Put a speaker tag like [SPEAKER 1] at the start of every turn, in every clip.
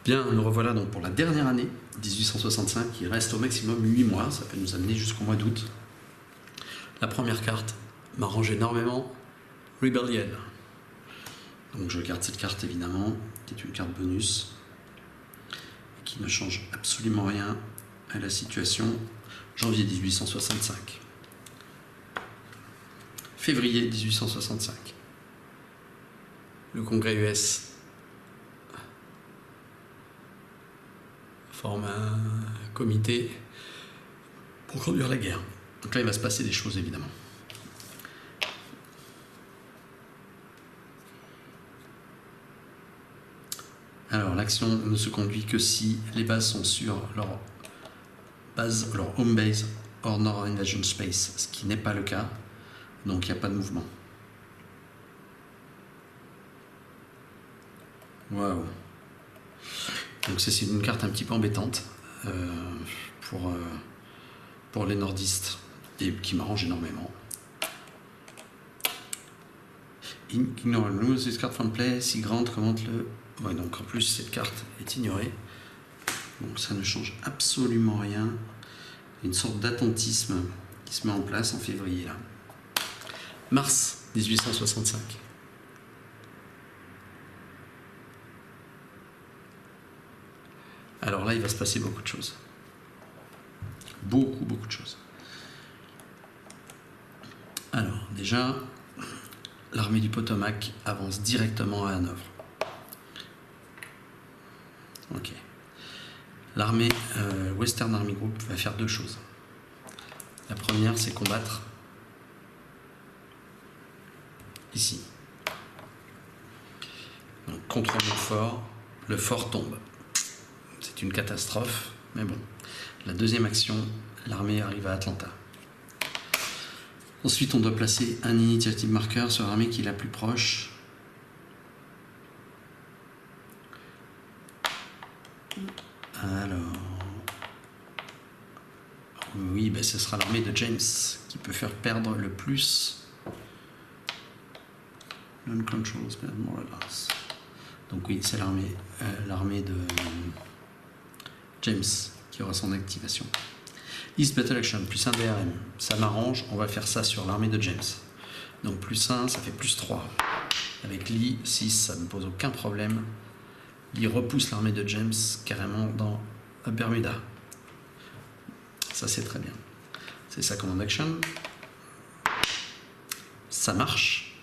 [SPEAKER 1] Bien, nous revoilà donc pour la dernière année, 1865, qui reste au maximum 8 mois, ça peut nous amener jusqu'au mois d'août. La première carte m'arrange énormément, Rebellion. Donc je garde cette carte évidemment, qui est une carte bonus, qui ne change absolument rien à la situation. Janvier 1865. Février 1865. Le Congrès US forme un comité pour conduire la guerre. Donc là, il va se passer des choses, évidemment. Alors, l'action ne se conduit que si les bases sont sur leur home base hors Nord Invasion Space, ce qui n'est pas le cas, donc il n'y a pas de mouvement. Waouh! Donc c'est une carte un petit peu embêtante pour les nordistes et qui m'arrange énormément. Ignore lose this card from play, si Grant commente le... Ouais, donc en plus cette carte est ignorée. Donc ça ne change absolument rien. Une sorte d'attentisme qui se met en place en février là. Mars 1865. Alors là, il va se passer beaucoup de choses. Beaucoup de choses. Alors, déjà, l'armée du Potomac avance directement à Hanovre. Ok. L'armée Western Army Group va faire deux choses. La première, c'est combattre ici. Donc, contre Montfort, le fort tombe. C'est une catastrophe, mais bon. La deuxième action, l'armée arrive à Atlanta. Ensuite, on doit placer un initiative marker sur l'armée qui est la plus proche. Alors... Oui, ben ce sera l'armée de James qui peut faire perdre le plus. Non-control, more or less. Donc oui, c'est l'armée de James qui aura son activation. East Battle Action, plus 1 DRM. Ça m'arrange, on va faire ça sur l'armée de James. Donc plus 1, ça fait plus 3. Avec Lee, 6, ça ne me pose aucun problème. Lee repousse l'armée de James carrément dans Bermuda. Ça c'est très bien. C'est sa command action. Ça marche.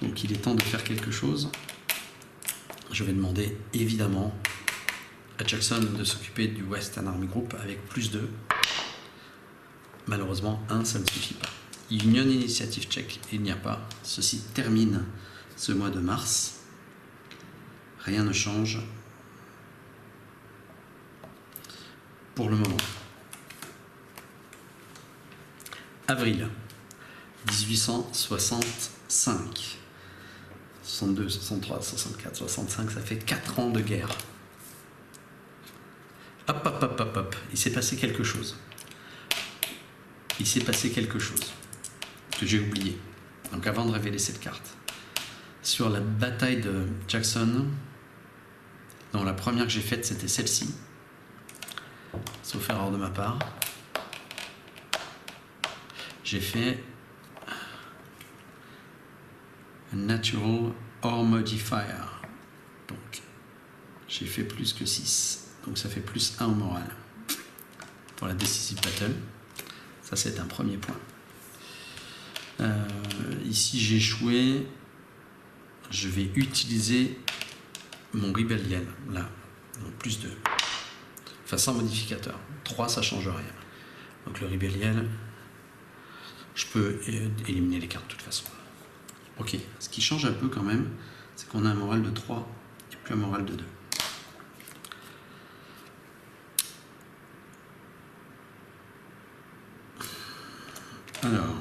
[SPEAKER 1] Donc il est temps de faire quelque chose. Je vais demander évidemment à Jackson de s'occuper du Western Army Group avec plus 2. Malheureusement, 1, ça ne suffit pas. Union Initiative Check, il n'y a pas. Ceci termine ce mois de mars. Rien ne change pour le moment. Avril 1865. 62, 63, 64, 65, ça fait 4 ans de guerre. Hop. Il s'est passé quelque chose. Il s'est passé quelque chose que j'ai oublié. Donc avant de révéler cette carte. Sur la bataille de Jackson, dans la première que j'ai faite, c'était celle-ci. Sauf erreur de ma part. J'ai fait Natural or Modifier. Donc, j'ai fait plus que 6. Donc, ça fait plus 1 au moral. Pour la Decisive Battle. Ça, c'est un premier point. Ici, j'ai échoué. Je vais utiliser mon Rebellion. Là. Donc, plus 2. Enfin, sans modificateur. 3, ça ne change rien. Donc, le Rebellion, je peux éliminer les cartes de toute façon. Ok, ce qui change un peu quand même, c'est qu'on a un moral de 3 et plus un moral de 2. Alors,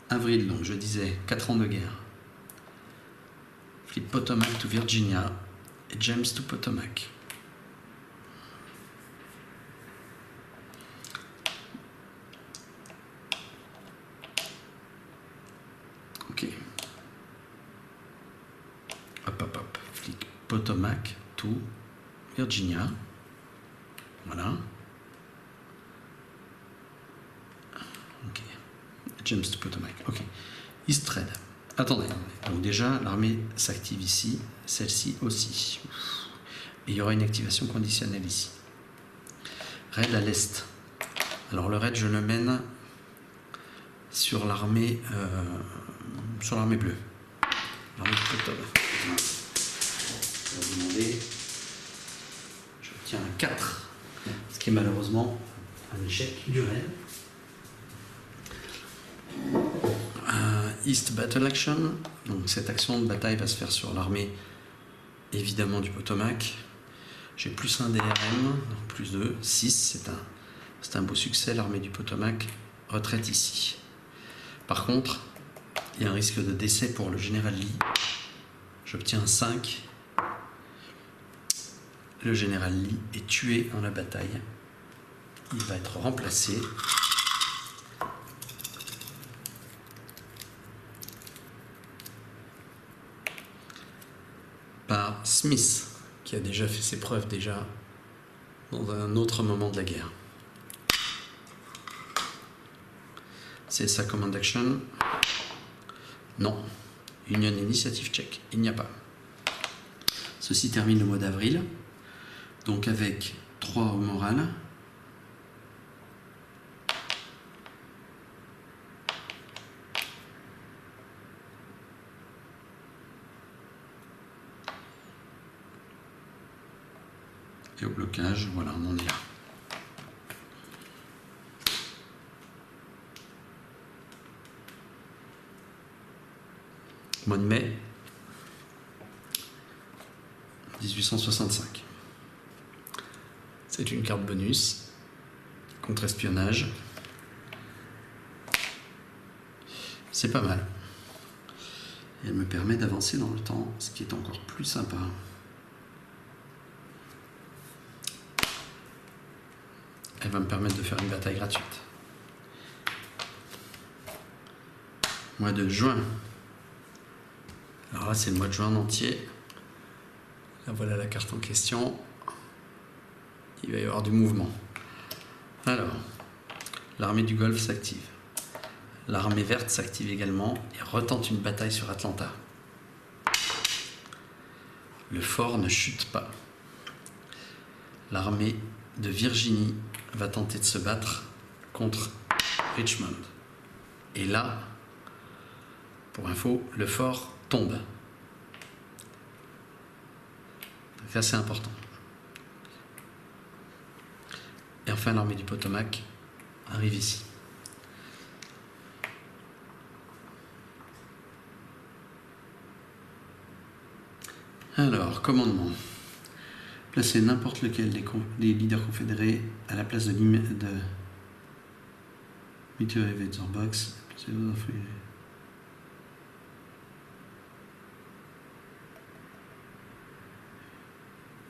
[SPEAKER 1] avril, donc je disais 4 ans de guerre. Flip Potomac to Virginia et James to Potomac. Ok. Hop. Flic Potomac. to Virginia. Voilà. Ok. James to Potomac. Ok. East Red. Attendez. Donc déjà, l'armée s'active ici. Celle-ci aussi. Et il y aura une activation conditionnelle ici. Raid à l'est. Alors le raid, je le mène sur l'armée bleue. L'armée de Potomac. Je vais vous demander. J'obtiens un 4. Ce qui est malheureusement un échec du raid. East Battle Action. Donc cette action de bataille va se faire sur l'armée évidemment du Potomac. J'ai plus un DRM, plus 2, 6, c'est un beau succès, l'armée du Potomac retraite ici. Par contre, il y a un risque de décès pour le général Lee. J'obtiens un 5. Le général Lee est tué dans la bataille. Il va être remplacé par Smith, qui a déjà fait ses preuves dans un autre moment de la guerre. C'est sa command action. Non. Union Initiative Check. Il n'y a pas. Ceci termine le mois d'avril. Donc avec 3 au moral. Et au blocage, voilà, on en est là. Mois de mai 1865. C'est une carte bonus, contre-espionnage. C'est pas mal. Et elle me permet d'avancer dans le temps, ce qui est encore plus sympa. Elle va me permettre de faire une bataille gratuite. Mois de juin. Alors là, c'est le mois de juin en entier. Là, voilà la carte en question. Il va y avoir du mouvement. Alors, l'armée du Golfe s'active. L'armée verte s'active également et retente une bataille sur Atlanta. Le fort ne chute pas. L'armée de Virginie va tenter de se battre contre Richmond. Et là, pour info, le fort tombe. Donc ça, c'est important. Et enfin, l'armée du Potomac arrive ici. Alors, commandement. Placer n'importe lequel des leaders confédérés à la place de Meteor Evador Box.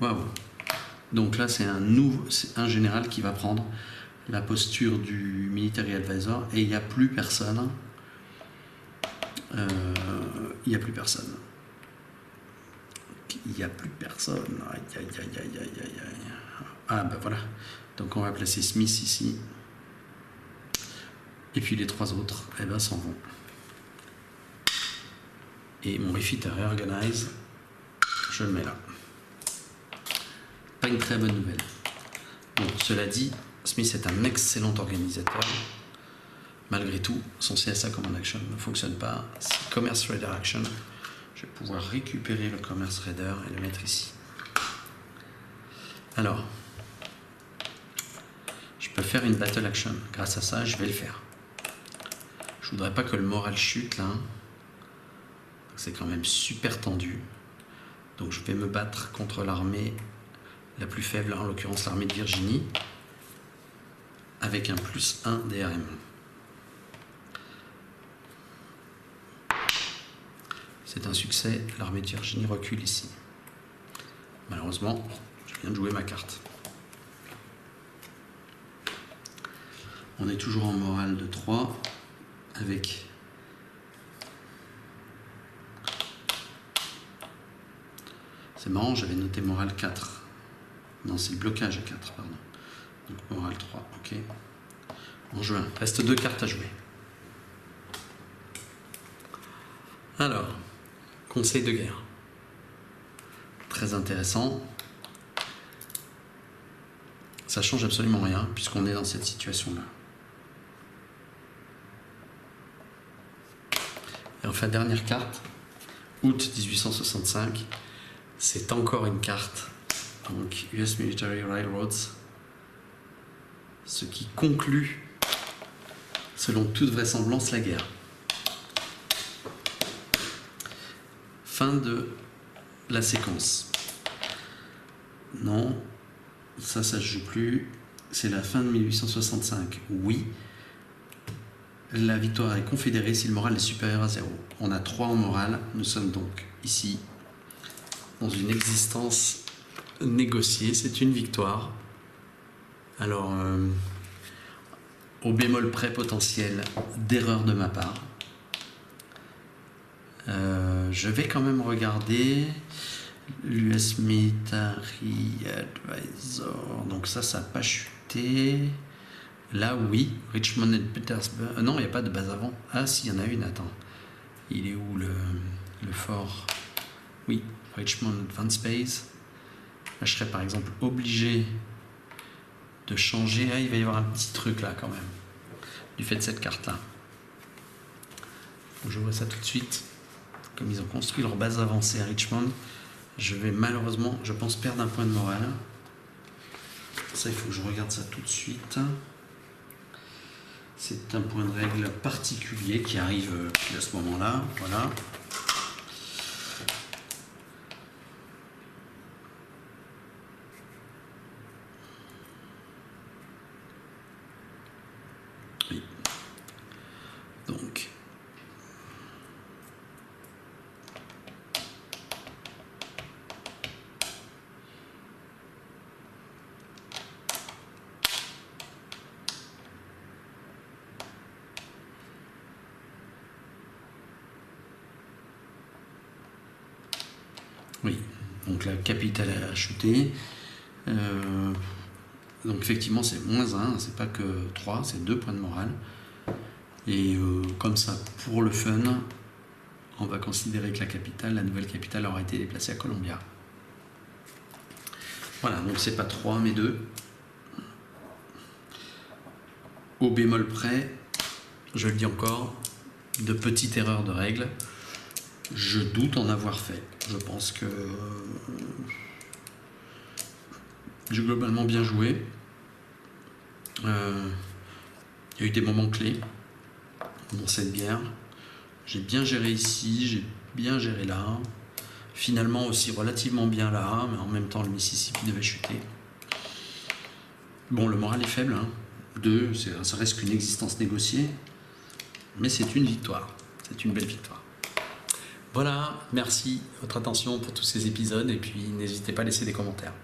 [SPEAKER 1] Waouh! Donc là, c'est un général qui va prendre la posture du Military Advisor et il n'y a plus personne. Il n'y a plus personne. Il n'y a plus personne. Aïe, aïe, aïe, aïe, aïe, aïe, aïe. Ah ben voilà. Donc on va placer Smith ici. Et puis les 3 autres, eh ben, s'en vont. Et mon refit à Reorganize, je le mets là. Pas une très bonne nouvelle. Bon, cela dit, Smith est un excellent organisateur. Malgré tout, son CSA Command Action ne fonctionne pas. Si Commerce Raider Action, je vais pouvoir récupérer le Commerce Raider et le mettre ici. Alors, je peux faire une Battle Action. Grâce à ça, je vais le faire. Je voudrais pas que le moral chute là. C'est quand même super tendu. Donc je vais me battre contre l'armée la plus faible, en l'occurrence l'armée de Virginie, avec un +1 DRM. C'est un succès, l'armée de Virginie recule ici. Malheureusement, je viens de jouer ma carte. On est toujours en morale de 3, avec C'est marrant, j'avais noté morale 4. Non, c'est le blocage à 4, pardon. Donc morale 3, ok. En juin, reste 2 cartes à jouer. Alors, conseil de guerre. Très intéressant. Ça change absolument rien puisqu'on est dans cette situation-là. Et enfin, dernière carte, août 1865. C'est encore une carte. Donc, US Military Railroads. Ce qui conclut, selon toute vraisemblance, la guerre. Fin de la séquence. Non, ça se joue plus. C'est la fin de 1865. Oui, la victoire est confédérée si le moral est supérieur à 0. On a 3 en moral. Nous sommes donc ici dans une existence négociée. C'est une victoire. Alors, au bémol près potentiel d'erreur de ma part. Je vais quand même regarder l'US Military Advisor. Donc ça n'a pas chuté. Là, oui. Richmond et Petersburg. Non, il n'y a pas de base avant. Ah, si, il y en a une. Attends. Il est où le fort? Oui, Richmond Advance Base. Là, je serais par exemple obligé de changer. Ah, il va y avoir un petit truc là quand même. Du fait de cette carte-là. Je vois ça tout de suite. Comme ils ont construit leur base avancée à Richmond, je vais malheureusement, je pense, perdre un point de morale. Ça, il faut que je regarde ça tout de suite. C'est un point de règle particulier qui arrive à ce moment-là. Voilà. Oui. Donc. Oui, donc la capitale a chuté. Donc effectivement c'est -1, c'est pas que 3, c'est 2 points de morale. Et comme ça, pour le fun, on va considérer que la nouvelle capitale aura été déplacée à Columbia. Voilà, donc c'est pas 3 mais 2. Au bémol près, je le dis encore, de petites erreurs de règles. Je doute en avoir fait. Je pense que j'ai globalement bien joué. Il y a eu des moments clés dans cette bière. J'ai bien géré ici, j'ai bien géré là. Finalement aussi relativement bien là, mais en même temps le Mississippi devait chuter. Bon, le moral est faible. 2, ça reste qu'une existence négociée. Mais c'est une victoire. C'est une belle victoire. Voilà, merci de votre attention pour tous ces épisodes et puis n'hésitez pas à laisser des commentaires.